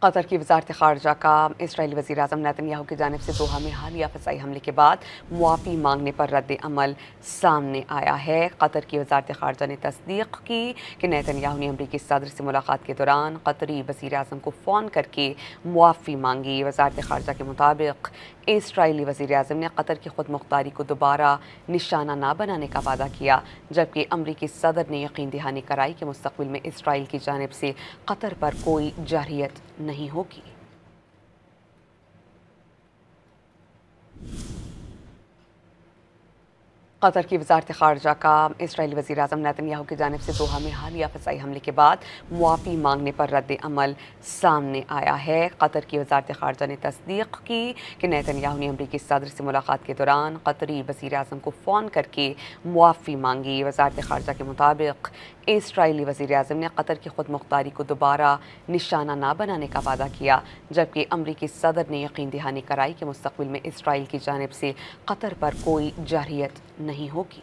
Qatar की वज़ारत ख़ारजा का Israeli वज़ीर-ए-आज़म नेतन्याहू की जानिब से दोहा में हालिया फ़िज़ाई हमले के बाद मुआफ़ी मांगने पर रद्द अमल सामने आया है। कतर की वज़ारत ख़ारजा ने तस्दीक की कि नेतन्याहू ने अमरीकी सदर से मुलाकात के दौरान कतरी वज़ीर-ए-आज़म को फ़ोन करके मुआफ़ी मांगी। वज़ारत ख़ारजा के मुताबिक इसराइली वज़ीर-ए-आज़म ने कतर की खुद मुख्तारी को दोबारा निशाना न बनाने का वादा किया, जबकि अमरीकी सदर ने यकीन दहानी कराई कि मुस्तक़बिल में इसराइल की जानिब से कतर पर कोई जारहियत नहीं होगी। कतर की वज़ारत ख़ारजा का इसराइली वज़ीर-ए-आज़म नेतन्याहू की जानिब से दोहा में हालिया फ़िज़ाई हमले के बाद मुआफ़ी मांगने पर रद्द अमल सामने आया है। कतर की वज़ारत ख़ारजा ने तस्दीक की कि नेतन्याहू ने अमरीकी सदर से मुलाकात के दौरान कतरी वज़ीर-ए-आज़म को फ़ोन करके मुआफ़ी मांगी। वज़ारत ख़ारजा के मुताबिक इसराइली वज़ीर-ए-आज़म ने कतर की खुद मुख्तारी को दोबारा निशाना न बनाने का वादा किया, जबकि अमरीकी सदर ने यकीन दहानी कराई कि मुस्तक़बिल में इसराइल की जानिब से कतर पर कोई जारहियत नहीं होगी।